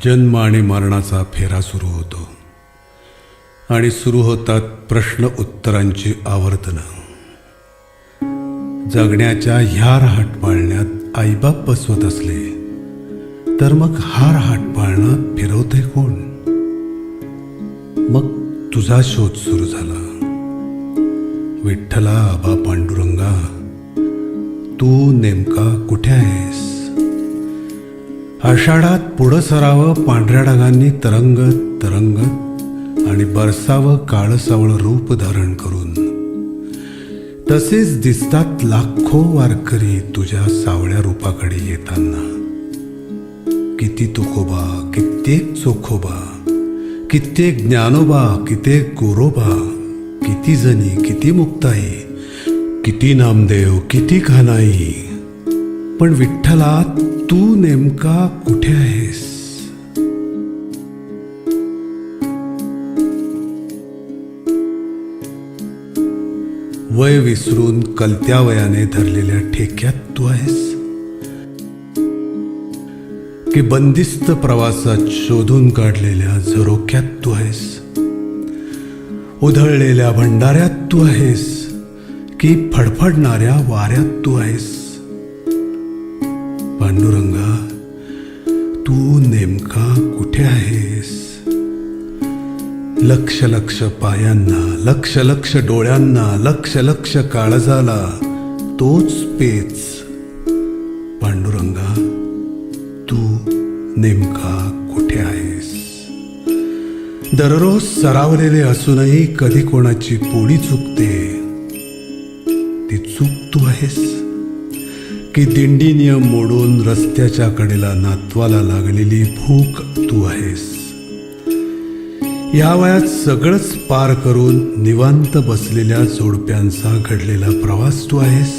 जन्म आणि मरणाचा फेरा सुरू होतो आणि सुरू होतात प्रश्न उत्तरांची आवर्तनं. जगण्याच्या ह्या रहाटपाळण्यात आईबाप बसवत असले तर मग हा रहाटपाळणा फिरवते कोण? मग तुझा शोध सुरू झाला. विठ्ठला आबा पांडुरंगा, तू नेमका कुठे आहेस? आषाढात पुढं सरावं पांढऱ्या ढगांनी तरंगत तरंगत आणि बरसावं काळसावळ रूप धारण करून. तसेच दिसतात लाखो वारकरी तुझ्या सावळ्या रूपाकडे येताना. किती तुकोबा, कित्येक चोखोबा, कित्येक ज्ञानोबा, कित्येक गोरोबा, किती जणी, किती मुक्ताई, किती नामदेव, किती कान्हाई. पण विठ्ठला, तू नेमका कुठे आहेस? वय विसरून कलत्या वयाने धरलेल्या ठेक्यात तू आहेस की बंदिस्त प्रवासात शोधून काढलेल्या झरोक्यात तू आहेस? उधळलेल्या भंडाऱ्यात तू आहेस की फडफडणाऱ्या वाऱ्यात तू आहेस? पांडुरंगा, तू नेमका कुठे आहेस? लक्ष लक्ष पायांना, लक्ष लक्ष डोळ्यांना, लक्ष लक्ष काळजाला तोच पेच. पांडुरंगा, तू नेमका कुठे आहेस? दररोज सरावलेले असूनही कधी कोणाची पोळी चुकते, ती चूक तू आहेस? की दिंडी नियम मोडून रस्त्याच्या कडेला नातवाला लागलेली भूक तू आहेस? या वयात सगळंच पार करून निवांत बसलेल्या जोडप्यांचा घडलेला प्रवास तू आहेस?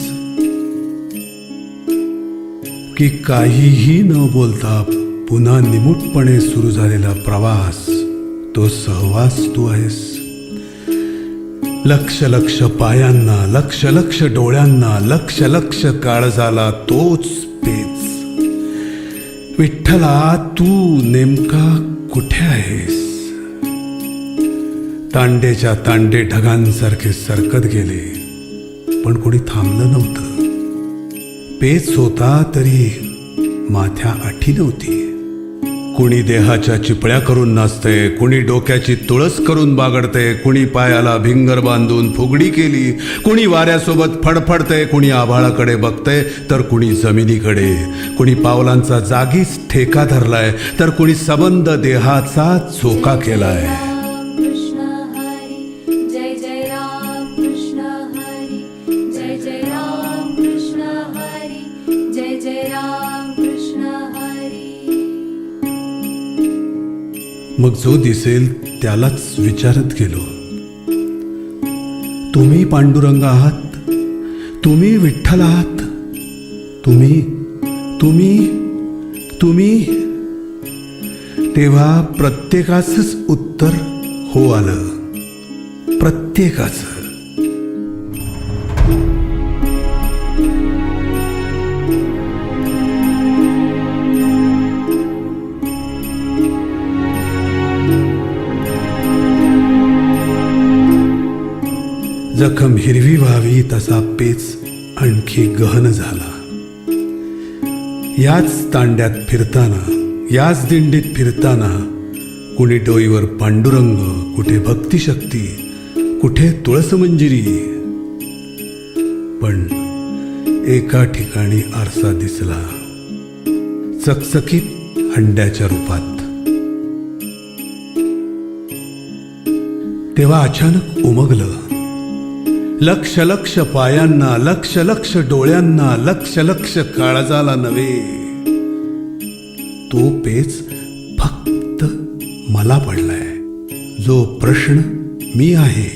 की काहीही न बोलता पुन्हा निमूटपणे सुरू झालेला प्रवास, तो सहवास तू आहेस? लक्ष लक्ष पायांना, लक्ष लक्ष डोळ्यांना, लक्ष लक्ष काळजाला तोच पेच. विठ्ठला, तू नेमका कुठे आहेस? तांडेच्या तांडे ढगांसारखे सरकत गेले, पण कोणी थांबलं नव्हतं. पेच होता तरी माथ्या आठी नव्हती. कुणी देहाच्या चिपळ्या करून नाचते, कुणी डोक्याची तुळस करून बागडते, कुणी पायाला भिंगर बांधून फुगडी केली, कुणी वाऱ्यासोबत फडफडते, कुणी आभाळाकडे बघते तर कुणी जमिनीकडे, कुणी पावलांचा जागीच ठेका धरलाय तर कुणी सबंध देहाचा झोका केलाय. मग जो दिसेल त्यालाच विचारत गेलो, तुम्ही पांडुरंग आहात? तुम्ही विठ्ठल आहात? तुम्ही तुम्ही तुम्ही तेव्हा प्रत्येकाचंच उत्तर हो आलं. प्रत्येकाचं. जखम हिरवी व्हावी तसा पेच आणखी गहन झाला. याच तांड्यात फिरताना, याच दिंडीत फिरताना कुणी डोईवर पांडुरंग, कुठे भक्तिशक्ती, कुठे तुळसमंजिरी. पण एका ठिकाणी आरसा दिसला, चकचकीत हंड्याच्या रूपात. तेव्हा अचानक उमगलं, लक्ष लक्ष पायांना, लक्ष लक्ष डोळ्यांना, लक्ष लक्ष काळजाला नव्हे, तो पेच फक्त मला पडलाय. जो प्रश्न मी आहे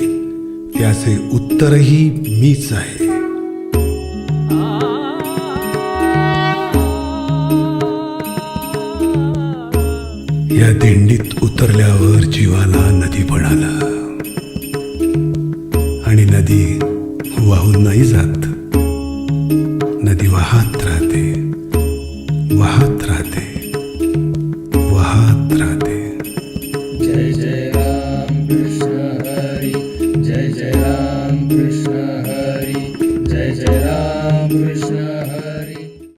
त्याचे उत्तरही मीच आहे. या दिंडीत उतरल्यावर जीवाला नदी पण आला आणि नदी वाहून नाही जात. नदी वाहत राहते, वाहत राहते, वाहत हरी, जय जय राम कृष्ण हरी.